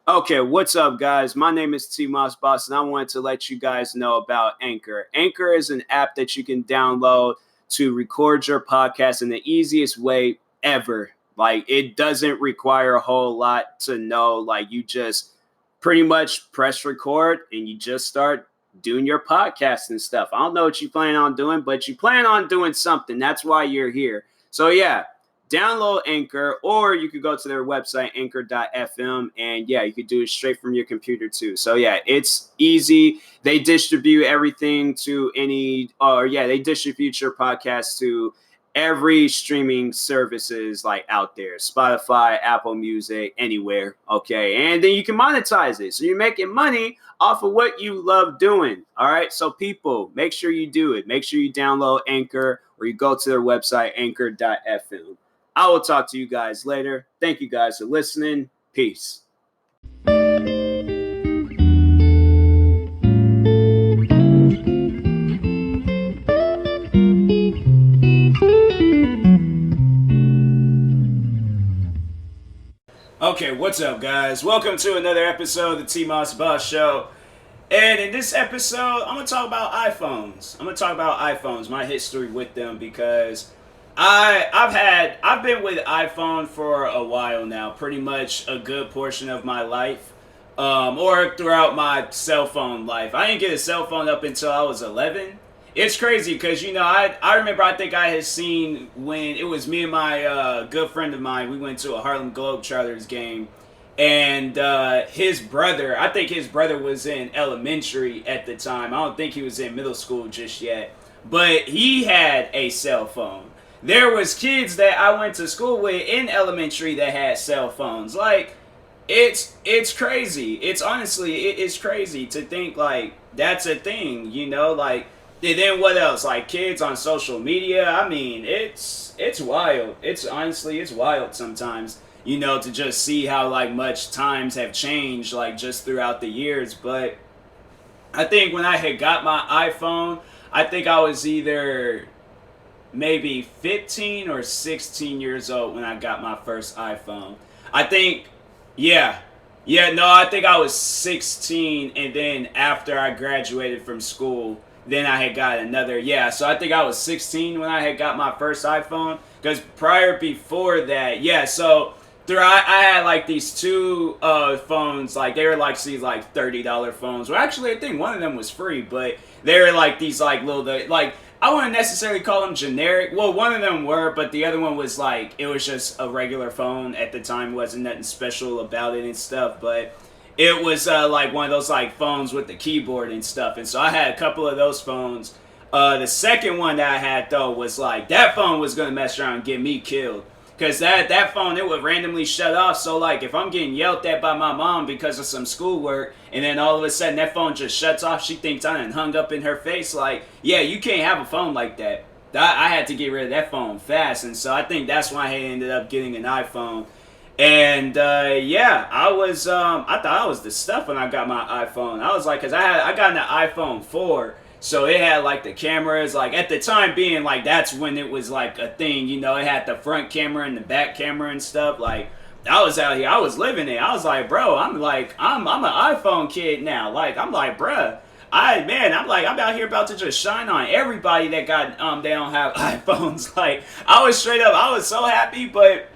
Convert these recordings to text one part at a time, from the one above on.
Okay, what's up, guys? My name is TMossBoss, and I wanted to let you guys know about Anchor. Anchor is an app that you can download to record your podcast in the easiest way ever. Like, it doesn't require a whole lot to know. Like, you just pretty much press record and you just start doing your podcast and stuff. I don't know what you plan on doing, but you plan on doing something. That's why you're here. So, yeah, download Anchor, or you could go to their website, anchor.fm, and yeah, you could do it straight from your computer too. So yeah, it's easy. They distribute everything to they distribute your podcast to every streaming services like out there, Spotify, Apple Music, anywhere. Okay, and then you can monetize it, so you're making money off of what you love doing. All right, so people, make sure you do it. Make sure you download Anchor, or you go to their website, anchor.fm. I will talk to you guys later. Thank you guys for listening. Peace. Okay, what's up, guys? Welcome to another episode of the TMossBoss Show. And in this episode, I'm going to talk about iPhones. My history with them, because I've been with iPhone for a while now, pretty much a good portion of my life, or throughout my cell phone life. I didn't get a cell phone up until I was 11. It's crazy because, I remember, I think I had seen when it was me and my good friend of mine, we went to a Harlem Globetrotters game, and his brother, I think his brother was in elementary at the time. I don't think he was in middle school just yet, but he had a cell phone. There was kids that I went to school with in elementary that had cell phones. Like, it's crazy. It's crazy to think like that's a thing, like. And then what else? Like, kids on social media. I mean, it's wild. It's wild sometimes, to just see how like much times have changed like just throughout the years. But I think when I had got my iPhone, I think I was either maybe 15 or 16 years old when I got my first iPhone. I think, yeah. Yeah, no, I think I was 16, and then after I graduated from school, then I had got another. Yeah, so I think I was 16 when I had got my first iPhone, because before that, yeah, so I had like these two phones, like they were like these like $30 phones. Well, actually, I think one of them was free, but they were like these like little, like, I wouldn't necessarily call them generic. Well, one of them were, but the other one was like, it was just a regular phone at the time. Wasn't nothing special about it and stuff, but it was like one of those like phones with the keyboard and stuff. And so I had a couple of those phones. The second one that I had, though, was like, that phone was going to mess around and get me killed. Because that phone, it would randomly shut off. So, like, if I'm getting yelled at by my mom because of some schoolwork, and then all of a sudden that phone just shuts off, she thinks I done hung up in her face. Like, yeah, you can't have a phone like that. I had to get rid of that phone fast. And so I think that's why I ended up getting an iPhone. And, yeah, I thought I was the stuff when I got my iPhone. I was like, because I got an iPhone 4. So it had like the cameras, like at the time being like that's when it was like a thing, it had the front camera and the back camera and stuff. Like, I was out here, I was living it. I was like, bro, I'm an iPhone kid now. Like, I'm like, bruh, I'm out here about to just shine on everybody that got they don't have iPhones. Like, I was straight up, I was so happy. But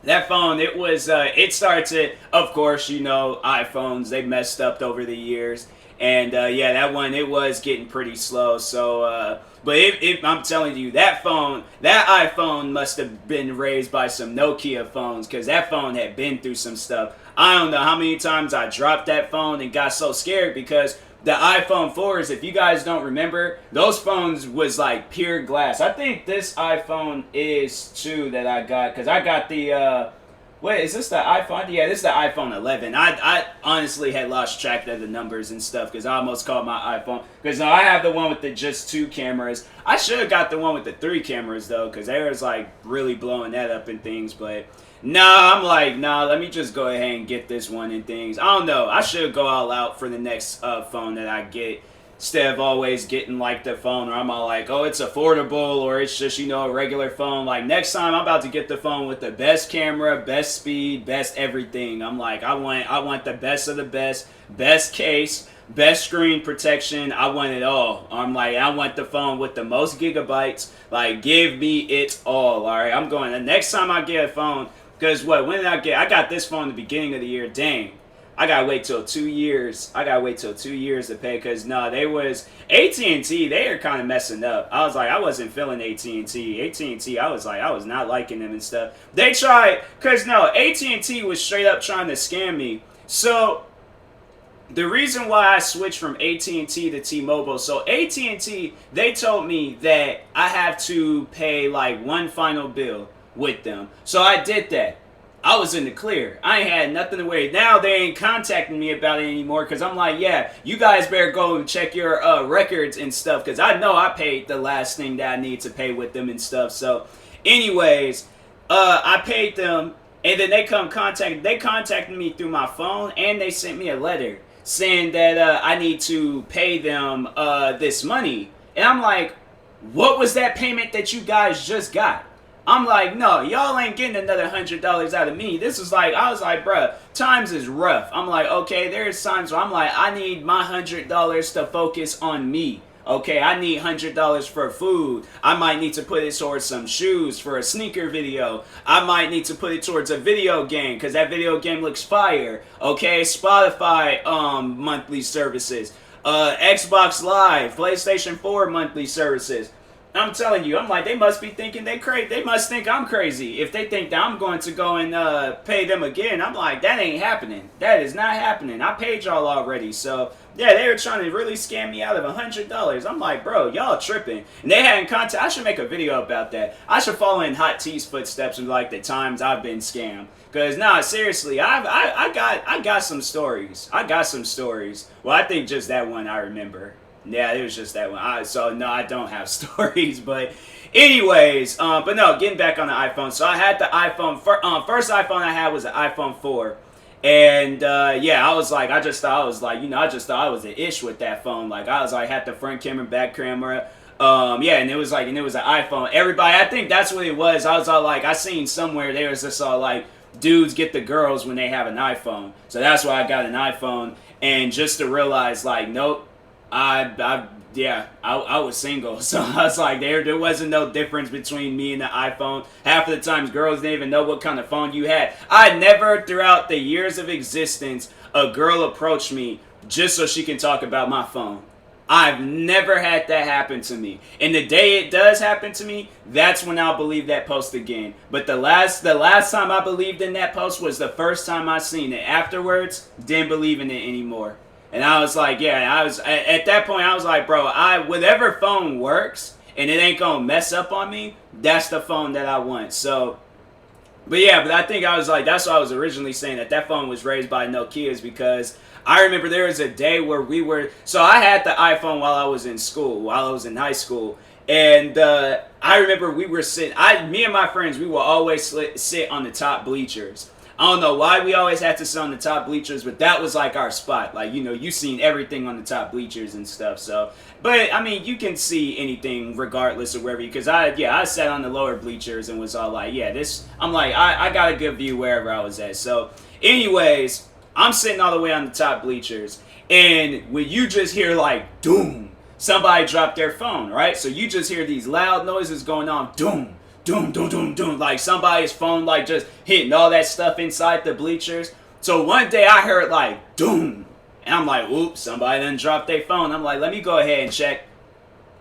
that phone, it started to, of course, iPhones, they messed up over the years. And, yeah, that one, it was getting pretty slow. So, but I'm telling you, that iPhone must have been raised by some Nokia phones, because that phone had been through some stuff. I don't know how many times I dropped that phone and got so scared, because the iPhone 4s, if you guys don't remember, those phones was like pure glass. I think this iPhone is 2 that I got, because I got the, wait, is this the iPhone? Yeah, this is the iPhone 11. I honestly had lost track of the numbers and stuff, because I almost called my iPhone. Because I have the one with the just 2 cameras. I should have got the one with the 3 cameras, though, because they was like really blowing that up and things. But I'm like, let me just go ahead and get this one and things. I don't know. I should go all out for the next phone that I get. instead of always getting like the phone, or I'm all like, oh, it's affordable, or it's just, you know, a regular phone. Like next time I'm about to get the phone with the best camera, best speed, best everything. I'm like, I want the best of the best case, best screen protection. I want it all. I'm like, I want the phone with the most gigabytes. Like, give me it all. All right, I'm going. The next time I get a phone, because when did I got this phone at the beginning of the year. Dang, I gotta wait till 2 years. I gotta wait till 2 years to pay, because no, they was AT&T. They are kind of messing up. I was like, I wasn't feeling AT&T. AT&T, I was like, I was not liking them and stuff. They tried, because no, AT&T was straight up trying to scam me. So the reason why I switched from AT&T to T-Mobile, so AT&T, they told me that I have to pay like one final bill with them. So I did that. I was in the clear. I ain't had nothing to worry. Now they ain't contacting me about it anymore, because I'm like, yeah, you guys better go and check your records and stuff, because I know I paid the last thing that I need to pay with them and stuff. So anyways, I paid them, and then they contacted me through my phone, and they sent me a letter saying that I need to pay them this money. And I'm like, what was that payment that you guys just got? I'm like, no, y'all ain't getting another $100 out of me. This is like, I was like, bruh, times is rough. I'm like, okay, there's times where I'm like, I need my $100 to focus on me. Okay, I need $100 for food. I might need to put it towards some shoes for a sneaker video. I might need to put it towards a video game, because that video game looks fire. Okay, Spotify monthly services. Xbox Live, PlayStation 4 monthly services. I'm telling you, I'm like, they must be thinking they crazy. They must think I'm crazy if they think that I'm going to go and pay them again. I'm like, that ain't happening. That is not happening. I paid y'all already. So yeah, they were trying to really scam me out of $100. I'm like, bro, y'all tripping. And they hadn't contact. I should make a video about that. I should follow in Hot T's footsteps and like the times I've been scammed. Cause nah, seriously, I got some stories. I got some stories. Well, I think just that one I remember. Yeah, it was just that one. So no, I don't have stories, but anyways, but no, getting back on the iPhone. So I had the iPhone. First iPhone I had was the iPhone 4, and yeah, I was like, I just thought I was an ish with that phone. Like I was like, had the front camera, back camera. Yeah, and it was an iPhone. Everybody, I think that's what it was. I was all like, I seen somewhere there was just all like, dudes get the girls when they have an iPhone. So that's why I got an iPhone, and just to realize like, nope. I was single, so I was like, there wasn't no difference between me and the iPhone. Half of the times, girls didn't even know what kind of phone you had. I never, throughout the years of existence, a girl approached me just so she can talk about my phone. I've never had that happen to me. And the day it does happen to me, that's when I'll believe that post again. But the last time I believed in that post was the first time I seen it. Afterwards, didn't believe in it anymore. And I was like, yeah, at that point, I was like, bro, whatever phone works and it ain't gonna mess up on me, that's the phone that I want. So, but I think I was like, that's what I was originally saying, that phone was raised by Nokias, because I remember there was a day where so I had the iPhone while I was in school, while I was in high school. And I remember we were me and my friends, we would always sit on the top bleachers. I don't know why we always had to sit on the top bleachers, but that was like our spot. Like, you know, you seen everything on the top bleachers and stuff. So, but I mean, you can see anything regardless of wherever because I sat on the lower bleachers and was all like, yeah, I'm like, I got a good view wherever I was at. So, anyways, I'm sitting all the way on the top bleachers, and when you just hear like, doom, somebody dropped their phone, right? So you just hear these loud noises going on, doom. Doom, doom, doom, doom, like somebody's phone like just hitting all that stuff inside the bleachers. So one day I heard like doom, and I'm like, oops, somebody done dropped their phone. I'm like, let me go ahead and check.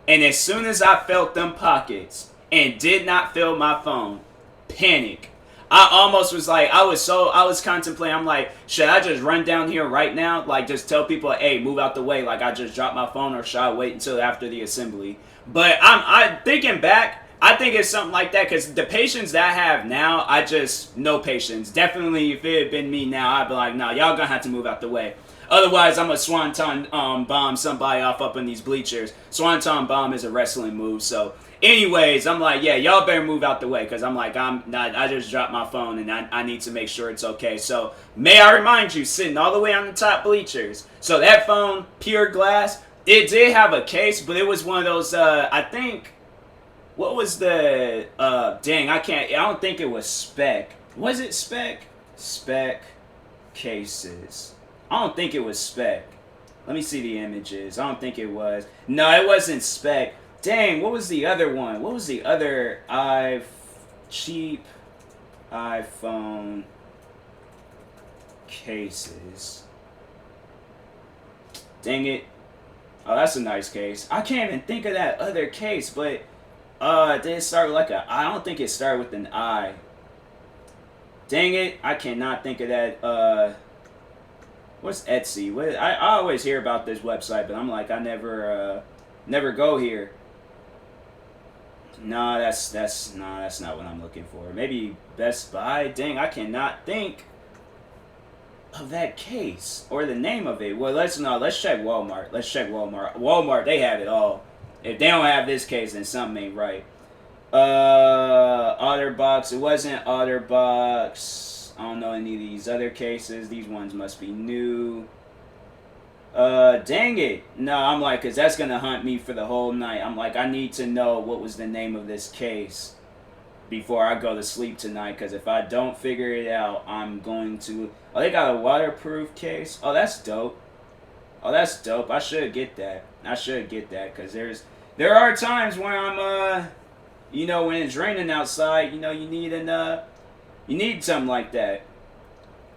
And as soon as I felt them pockets and did not feel my phone, panic. I almost was like, I was contemplating, I'm like, should I just run down here right now? Like just tell people, hey, move out the way, like I just dropped my phone, or should I wait until after the assembly? But I'm thinking back, I think it's something like that, because the patience that I have now, no patience. Definitely, if it had been me now, I'd be like, nah, y'all gonna have to move out the way. Otherwise, I'm a swanton bomb somebody off up in these bleachers. Swanton bomb is a wrestling move. So, anyways, I'm like, yeah, y'all better move out the way, because I'm like, I just dropped my phone, and I need to make sure it's okay. So, may I remind you, sitting all the way on the top bleachers. So, that phone, pure glass, It did have a case, but it was one of those. I think what was the? Dang, I can't. I don't think it was spec. Was it spec? Spec cases. I don't think it was spec. Let me see the images. I don't think it was. No, it wasn't spec. Dang, what was the other one? What was the other cheap iPhone cases? Dang it. Oh, that's a nice case. I can't even think of that other case, but did it start with like a I? I don't think it started with an I. Dang it, I cannot think of that. What's Etsy? I always hear about this website, but I'm like, I never go here. No, that's not what I'm looking for. Maybe Best Buy. Dang, I cannot think of that case or the name of it. Well, let's check Walmart. Let's check Walmart. Walmart, they have it all. If they don't have this case, then something ain't right. OtterBox. It wasn't OtterBox. I don't know any of these other cases. These ones must be new. Dang it. No, I'm like, because that's going to hunt me for the whole night. I'm like, I need to know what was the name of this case before I go to sleep tonight, because if I don't figure it out, I'm going to... Oh, they got a waterproof case. Oh, that's dope. Oh, that's dope. I should get that. I should get that, because there are times when I'm, you know, when it's raining outside, you know, you need something like that.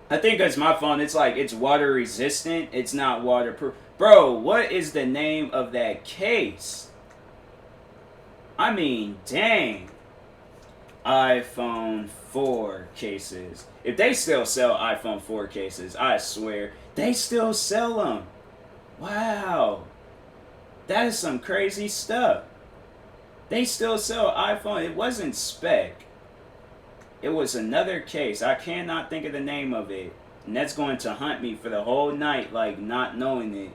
I think it's my phone. It's like, it's water resistant. It's not waterproof. Bro, what is the name of that case? I mean, dang. iPhone 4 cases. If they still sell iPhone 4 cases, I swear, they still sell them. Wow. That is some crazy stuff. They still sell iPhone. It wasn't spec. It was another case. I cannot think of the name of it. And that's going to hunt me for the whole night, like not knowing it.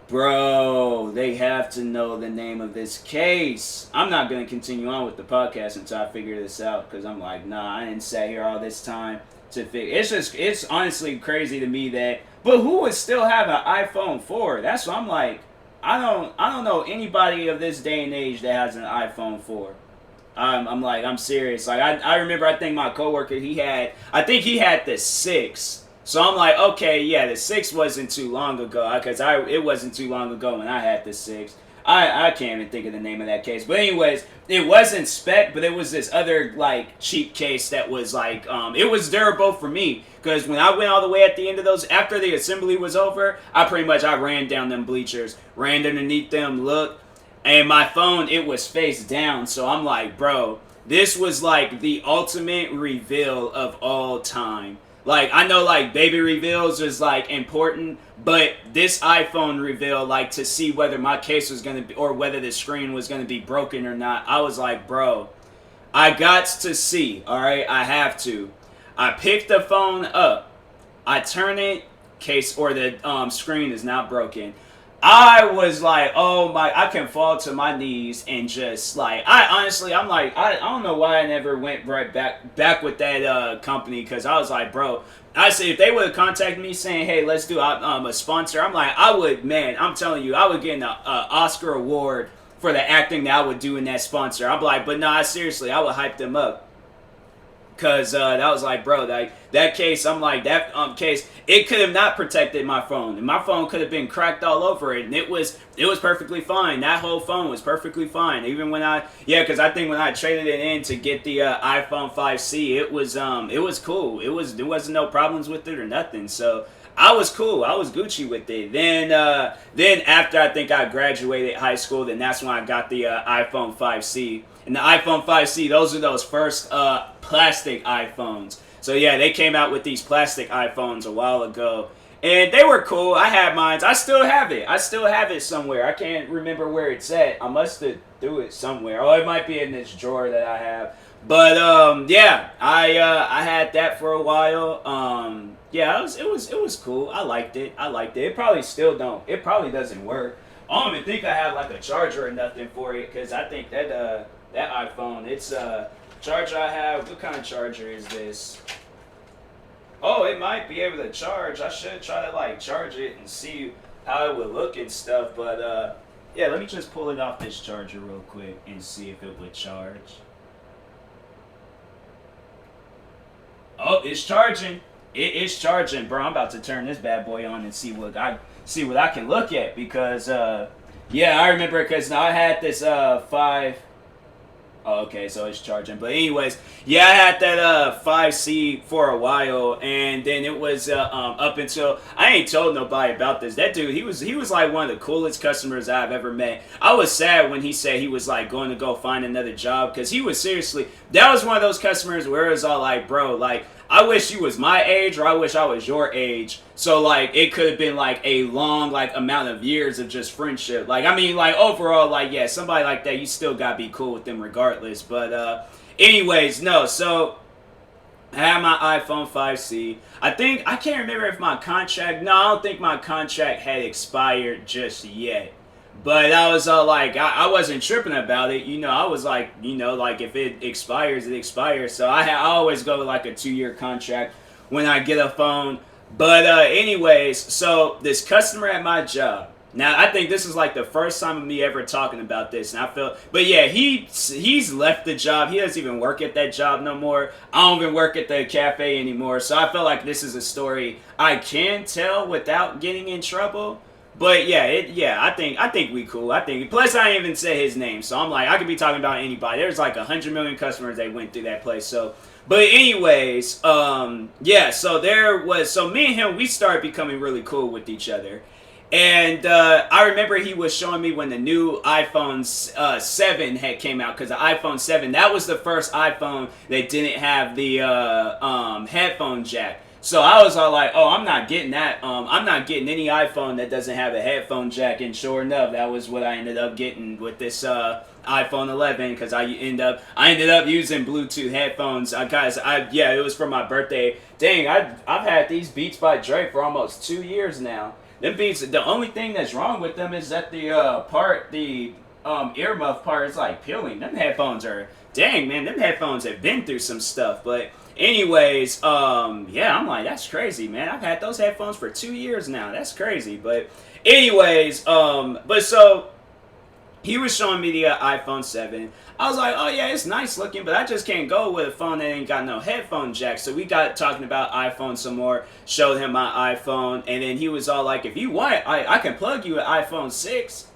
Bro, they have to know the name of this case. I'm not going to continue on with the podcast until I figure this out, because I'm like, nah, I didn't sit here all this time to figure. It's honestly crazy to me that, but who would still have an iPhone 4? That's what I'm like. I don't know anybody of this day and age that has an iPhone 4. I'm like, I'm serious. Like, I remember, I think my coworker, I think he had the 6. So I'm like, okay, yeah, the 6 wasn't too long ago, because it wasn't too long ago when I had the 6. I can't even think of the name of that case. But anyways, it wasn't spec, but it was this other, like, cheap case that was, like, it was durable for me. Because when I went all the way at the end of those, after the assembly was over, I ran down them bleachers, ran underneath them, looked, and my phone, it was face down. So I'm like, bro, this was, like, the ultimate reveal of all time. Like, I know, like, baby reveals is, like, important, but this iPhone reveal, like, to see whether my case was going to be, or whether the screen was going to be broken or not, I was like, bro, I got to see, alright? I have to. I pick the phone up. I turn it, case, or the screen is not broken. I was like, oh my, I can fall to my knees and just like, I'm like, I don't know why I never went right back with that company, because I was like, bro, I said, if they would have contacted me saying, hey, let's do a sponsor, I'm like, I'm telling you, I would get an Oscar award for the acting that I would do in that sponsor. I'm like, but nah, seriously, I would hype them up. Because that was like, bro, that case, I'm like, that case, it could have not protected my phone. And my phone could have been cracked all over it. And it was perfectly fine. That whole phone was perfectly fine. Even when because I think when I traded it in to get the iPhone 5C, it was cool. There wasn't no problems with it or nothing. So I was cool. I was Gucci with it. Then after I think I graduated high school, then that's when I got the iPhone 5C. And the iPhone 5C, those are those first plastic iPhones. So yeah, they came out with these plastic iPhones a while ago. And they were cool. I had mine. I still have it. I still have it somewhere. I can't remember where it's at. I must have threw it somewhere. Oh, it might be in this drawer that I have. But yeah, I had that for a while. Yeah, it was cool. I liked it. It probably doesn't work. I don't even think I have like a charger or nothing for it, because I think that iPhone, it's charger I have. What kind of charger is this? Oh, it might be able to charge. I should try to like charge it and see how it would look and stuff. But yeah, let me just pull it off this charger real quick and see if it would charge. Oh, it's charging. It is charging, bro. I'm about to turn this bad boy on and see what I can look at because yeah, I remember because now I had this 5. Oh, okay, so it's charging. But anyways, yeah, I had that 5C for a while, and then it was up until I ain't told nobody about this. That dude, he was like one of the coolest customers I've ever met. I was sad when he said he was like going to go find another job because he was seriously, that was one of those customers where it was all like, bro, like I wish you was my age or I wish I was your age. So like it could have been like a long like amount of years of just friendship. Like I mean like overall like yeah, somebody like that you still gotta be cool with them regardless. But anyways, no, so I have my iPhone 5C. I can't remember if my contract, no, I don't think my contract had expired just yet. But I was like, I wasn't tripping about it. You know, I was like, you know, like if it expires, it expires. So I always go with like a 2-year contract when I get a phone. But anyways, so this customer at my job. Now I think this is like the first time of me ever talking about this, and I feel, but yeah, he's left the job. He doesn't even work at that job no more. I don't even work at the cafe anymore. So I feel like this is a story I can tell without getting in trouble. But yeah, I think we cool. I think plus I didn't even say his name, so I'm like I could be talking about anybody. There's like 100 million customers that went through that place. So, but anyways, yeah. So me and him we started becoming really cool with each other, and I remember he was showing me when the new iPhone 7 had came out because the iPhone 7 that was the first iPhone that didn't have the headphone jack. So I was all like, oh, I'm not getting that. I'm not getting any iPhone that doesn't have a headphone jack. And sure enough, that was what I ended up getting with this iPhone 11 because I ended up using Bluetooth headphones. Yeah, it was for my birthday. Dang, I've had these Beats by Dre for almost 2 years now. Them Beats, the only thing that's wrong with them is that the earmuff part is like peeling. Them headphones are, dang man, them headphones have been through some stuff, but. Anyways, yeah, I'm like, that's crazy, man. I've had those headphones for 2 years now. That's crazy. But anyways, but so he was showing me the iPhone 7. I was like, oh yeah, it's nice looking, but I just can't go with a phone that ain't got no headphone jack. So we got talking about iPhone some more, showed him my iPhone, and then he was all like, if you want, I can plug you an iPhone 6.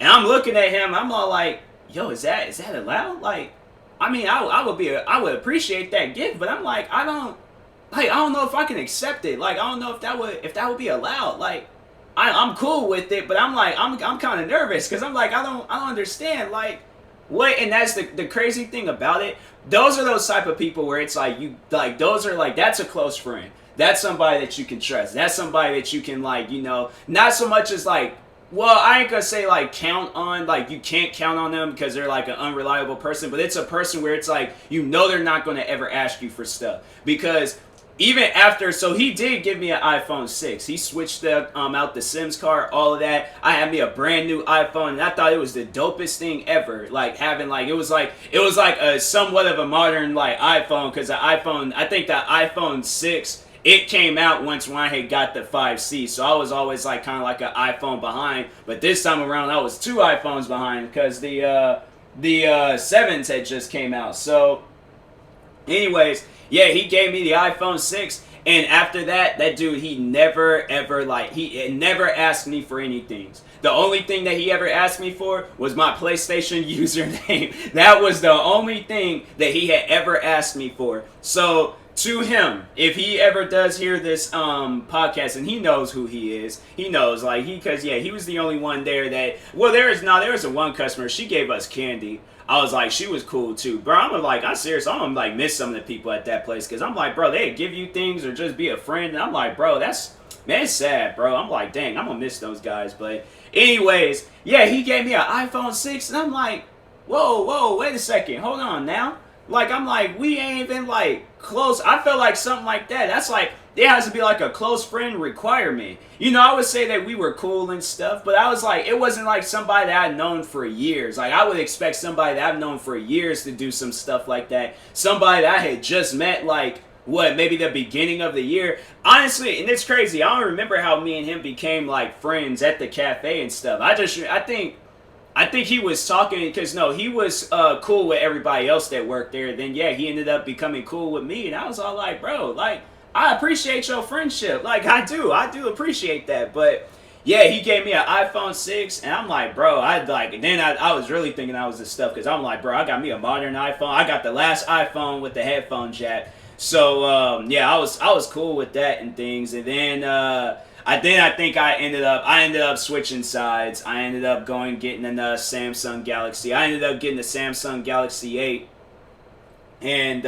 And I'm looking at him, I'm all like, yo, is that allowed? Like, I mean, I would appreciate that gift, but I'm like, I don't know if I can accept it. Like, I don't know if that would be allowed. Like, I'm cool with it, but I'm like, I'm kind of nervous because I'm like, I don't understand. Like, what? And that's the crazy thing about it. Those are those type of people where it's like those are like that's a close friend. That's somebody that you can trust. That's somebody that you can like, not so much as like. Well, I ain't gonna say like count on, like you can't count on them because they're like an unreliable person, but it's a person where it's like, they're not gonna ever ask you for stuff. Because even after, so he did give me an iPhone 6. He switched out the SIMs card, all of that. I had me a brand new iPhone, and I thought it was the dopest thing ever. Like having like, it was like a somewhat of a modern like iPhone because I think the iPhone 6, it came out once when I had got the 5C, so I was always like kind of like an iPhone behind. But this time around, I was 2 iPhones behind because the 7s had just came out. So, anyways, yeah, he gave me the iPhone 6, and after that, that dude, he never ever he never asked me for anything. The only thing that he ever asked me for was my PlayStation username. That was the only thing that he had ever asked me for. So. To him, if he ever does hear this podcast, and he knows who he is, he knows because he was the only one there that there was a one customer, she gave us candy. I was like, she was cool too, bro. I'm gonna like miss some of the people at that place because I'm like, bro, they give you things or just be a friend, and I'm like, bro, it's sad, bro. I'm like, dang, I'm gonna miss those guys. But anyways, yeah, he gave me an iPhone 6, and I'm like, whoa, wait a second, hold on now. Like, I'm like, we ain't even, like, close. I feel like something like that. That's like, there has to be, like, a close friend requirement. I would say that we were cool and stuff, but I was like, it wasn't like somebody that I'd known for years. Like, I would expect somebody that I've known for years to do some stuff like that. Somebody that I had just met, like, what, maybe the beginning of the year. Honestly, and it's crazy. I don't remember how me and him became like friends at the cafe and stuff. I think he was talking because no, he was cool with everybody else that worked there. Then yeah, he ended up becoming cool with me, and I was all like, bro, like I appreciate your friendship, like I do appreciate that. But yeah, he gave me an iPhone 6, and I'm like, bro, I like. And then I was really thinking I was this stuff because I'm like, bro, I got me a modern iPhone. I got the last iPhone with the headphone jack. So yeah, I was cool with that and things, and then. I think I ended up switching sides. I ended up getting a Samsung Galaxy. I ended up getting the Samsung Galaxy 8, and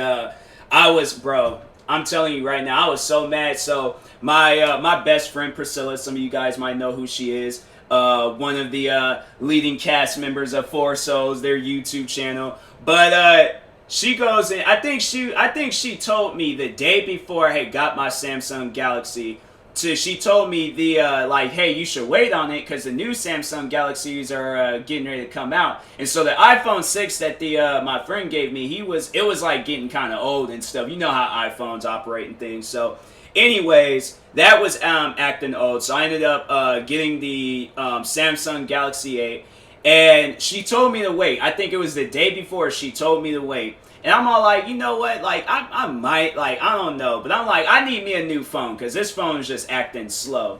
I was, bro, I'm telling you right now, I was so mad. So my best friend Priscilla, some of you guys might know who she is. One of the leading cast members of Four Souls, their YouTube channel, but. She goes in. I think she told me the day before I had got my Samsung Galaxy. She told me the like, hey, you should wait on it because the new Samsung Galaxies are getting ready to come out. And so the iPhone 6 that the my friend gave me, it was like getting kind of old and stuff. You know how iPhones operate and things. So, anyways, that was acting old. So I ended up getting the Samsung Galaxy 8. And she told me to wait. I think it was the day before she told me to wait. And I'm all like, you know what? Like, I might, like, I don't know. But I'm like, I need me a new phone because this phone is just acting slow.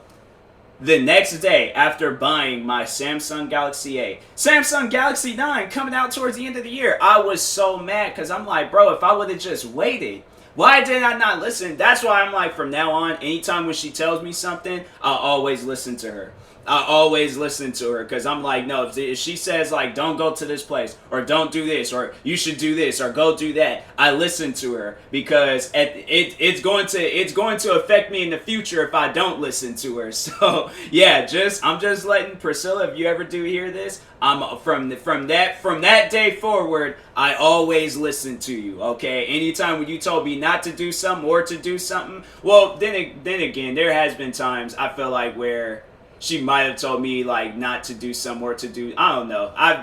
The next day, after buying my Samsung Galaxy 8, Samsung Galaxy 9 coming out towards the end of the year, I was so mad because I'm like, bro, if I would have just waited, why did I not listen? That's why I'm like, from now on, anytime when she tells me something, I'll always listen to her. I always listen to her because I'm like, no, if she says like, don't go to this place or don't do this or you should do this or go do that, I listen to her because it's going to affect me in the future if I don't listen to her. So yeah, I'm just letting Priscilla, if you ever do hear this, I'm from that day forward, I always listen to you. Okay, anytime when you told me not to do something or to do something, well, then again, there has been times I feel like where she might have told me like not to do some or to do, I don't know. I'm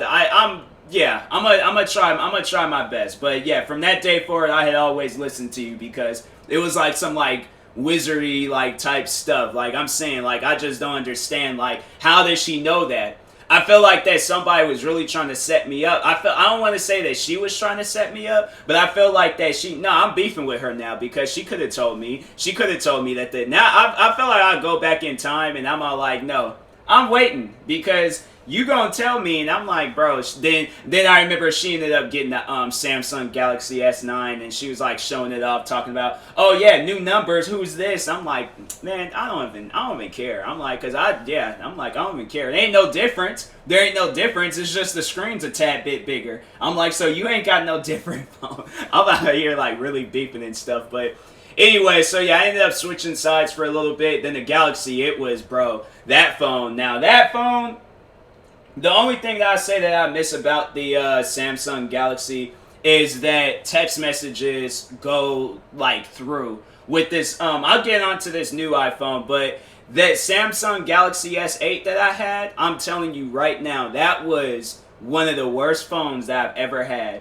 gonna try my best. But yeah, from that day forward, I had always listened to you because it was like some like wizardy like type stuff. Like I'm saying, like I just don't understand. Like how does she know that? I feel like that somebody was really trying to set me up. I don't want to say that she was trying to set me up, but I feel like that I'm beefing with her now because she could have told me. She could have told me that now I feel like I go back in time and I'm all like, no, I'm waiting because you gonna tell me, and I'm like, bro. Then I remember she ended up getting the Samsung Galaxy S9, and she was like showing it off, talking about, oh yeah, new numbers. Who's this? I'm like, man, I don't even care. I'm like, I don't even care. There ain't no difference. There ain't no difference. It's just the screen's a tad bit bigger. I'm like, so you ain't got no different phone. I'm out here like really beeping and stuff, but. Anyway, so yeah, I ended up switching sides for a little bit. Then the Galaxy, it was, bro, that phone. Now that phone. The only thing that I say that I miss about the Samsung Galaxy is that text messages go like through with this. I'll get onto this new iPhone, but that Samsung Galaxy S8 that I had, I'm telling you right now, that was one of the worst phones that I've ever had.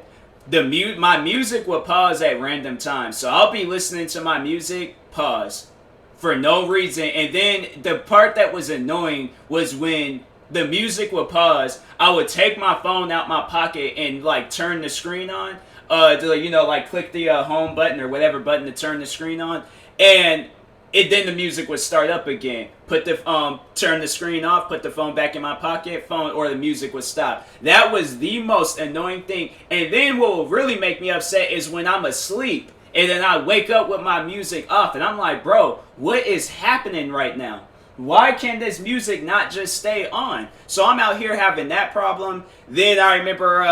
My music will pause at random times, so I'll be listening to my music, pause for no reason, and then the part that was annoying was when the music would pause, I would take my phone out my pocket and like turn the screen on, to like click the home button or whatever button to turn the screen on, and then the music would start up again. Turn the screen off, put the phone back in my pocket, or the music would stop. That was the most annoying thing. And then what will really make me upset is when I'm asleep and then I wake up with my music off and I'm like, bro, what is happening right now? Why can this music not just stay on? So I'm out here having that problem. Then I remember,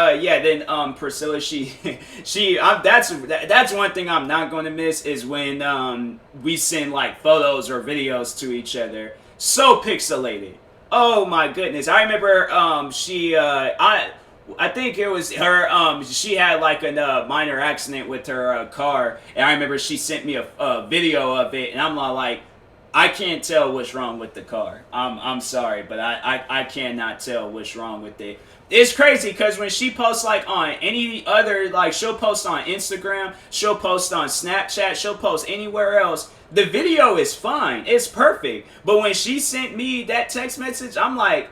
Priscilla, that's one thing I'm not going to miss is when we send like photos or videos to each other. So pixelated. Oh my goodness. I remember I think it was her, she had like a minor accident with her car. And I remember she sent me a video of it. And I'm like, I can't tell what's wrong with the car. I'm sorry, but I cannot tell what's wrong with it. It's crazy because when she posts like on any other, like she'll post on Instagram, she'll post on Snapchat, she'll post anywhere else. The video is fine, it's perfect. But when she sent me that text message, I'm like,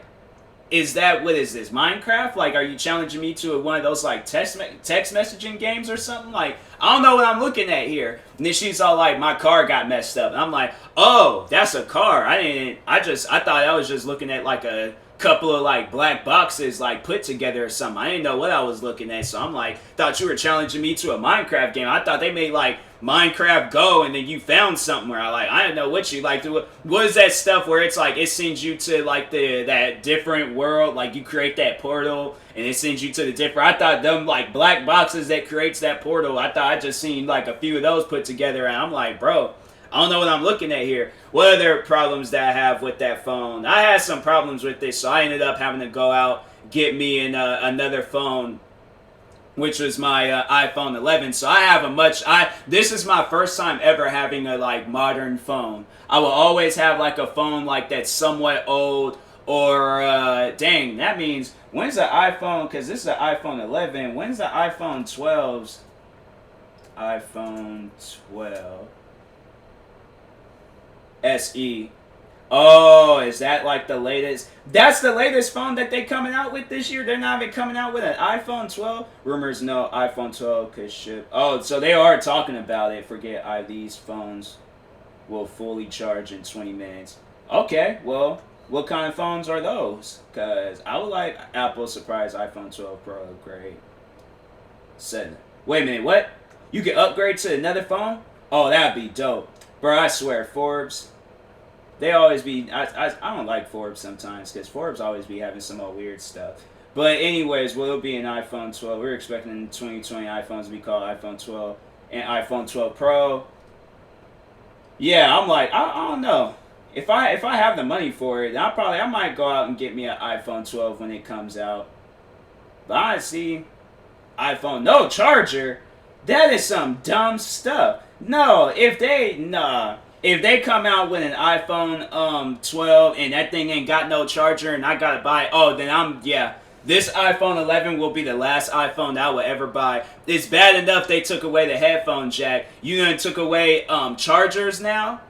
is that, what is this, Minecraft? Like, are you challenging me to one of those like text messaging games or something? Like, I don't know what I'm looking at here. And then she's all like, my car got messed up. And I'm like, oh, that's a car. I thought I was just looking at like a couple of like black boxes like put together or something. I didn't know what I was looking at. So I'm like, thought you were challenging me to a Minecraft game. I thought they made like Minecraft Go and then you found something where I didn't know what you like. What is that stuff where it's like it sends you to like that different world, like you create that portal and it sends you to the different. I thought them like black boxes that creates that portal. I thought I just seen like a few of those put together and I'm like, bro, I don't know what I'm looking at here. What other problems that I have with that phone? I had some problems with this, so I ended up having to go out, get me another phone, which was my iPhone 11. So I have this is my first time ever having a like modern phone. I will always have like a phone like that's somewhat old or dang, that means when's the iPhone, because this is the iPhone 11, when's the iPhone 12's iPhone 12 SE. Oh, is that like the latest? That's the latest phone that they coming out with this year? They're not even coming out with an iPhone 12? Rumors, no, iPhone 12 could ship. Oh, so they are talking about it. Forget these phones will fully charge in 20 minutes. Okay, well, what kind of phones are those? Because I would like Apple surprise iPhone 12 Pro upgrade. 7. Wait a minute, what? You can upgrade to another phone? Oh, that'd be dope. Bro, I swear, Forbes, they always be, I don't like Forbes sometimes, because Forbes always be having some weird stuff. But anyways, will it be an iPhone 12? We're expecting 2020 iPhones to be called iPhone 12 and iPhone 12 Pro. Yeah, I'm like, I don't know. If I have the money for it, I might go out and get me an iPhone 12 when it comes out. But I see iPhone, no charger. That is some dumb stuff. No, if they come out with an iPhone 12 and that thing ain't got no charger and I gotta buy it, oh, then this iPhone 11 will be the last iPhone that I will ever buy. It's bad enough they took away the headphone jack. You done took away chargers now?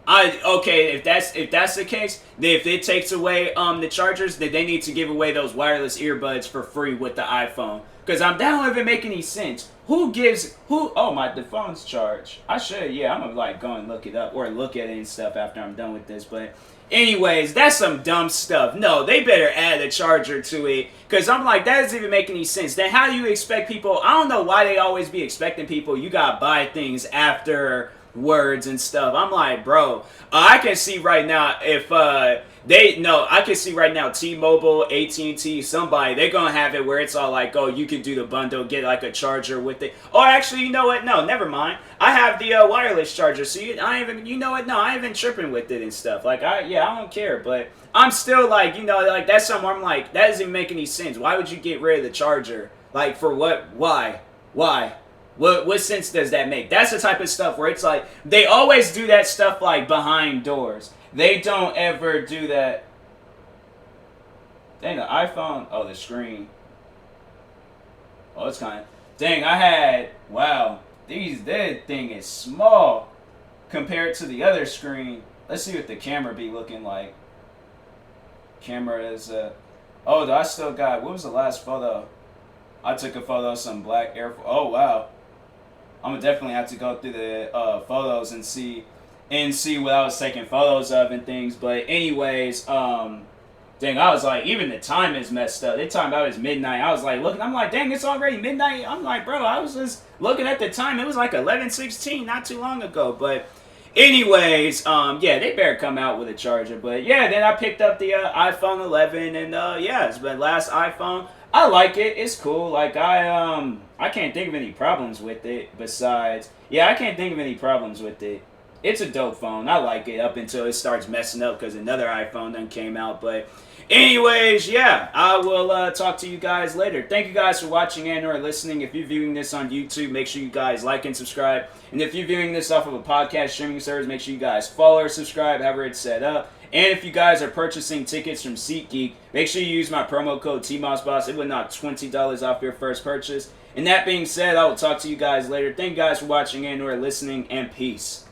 Okay, if that's the case, then if it takes away the chargers, then they need to give away those wireless earbuds for free with the iPhone. Because that don't even make any sense. The phone's charged. I'm gonna like go and look it up or look at it and stuff after I'm done with this. But anyways, that's some dumb stuff. No, they better add a charger to it. Because I'm like, that doesn't even make any sense. Then how do you expect people, I don't know why they always be expecting people, you gotta buy things after words and stuff. I'm like, bro, I can see right now if I can see right now T-Mobile, AT&T, somebody, they're gonna have it where it's all like, oh, you can do the bundle, get like a charger with it. Or actually, you know what? No, never mind. I have the wireless charger, so I ain't even tripping with it and stuff. Like, I don't care, but I'm still like, like that's something where I'm like, that doesn't make any sense. Why would you get rid of the charger? Like, for what? Why? What sense does that make? That's the type of stuff where it's like, they always do that stuff like behind doors. They don't ever do that. Dang, the iPhone, oh, the screen. Oh, it's kind of, dang, wow, that thing is small compared to the other screen. Let's see what the camera be looking like. Camera is, oh, I still got, what was the last photo? I took a photo of some black Air Force. Oh, wow. I'm going to definitely have to go through the photos and see what I was taking photos of and things. But anyways, dang, I was like, even the time is messed up. They talking about it's midnight. I was like, looking, I'm like, dang, it's already midnight. I'm like, bro, I was just looking at the time. It was like 11:16 not too long ago. But anyways, they better come out with a charger. But yeah, then I picked up the iPhone 11 and it's been last iPhone. I like it. It's cool. Like, I can't think of any problems with it besides, I can't think of any problems with it. it's a dope phone. I like it up until it starts messing up because another iPhone done came out. But anyways, yeah, I will talk to you guys later. Thank you guys for watching and or listening. If you're viewing this on YouTube, make sure you guys like and subscribe. And if you're viewing this off of a podcast streaming service, make sure you guys follow or subscribe, however it's set up. And if you guys are purchasing tickets from SeatGeek, make sure you use my promo code TMossBoss. It will knock $20 off your first purchase. And that being said, I will talk to you guys later. Thank you guys for watching and or listening, and peace.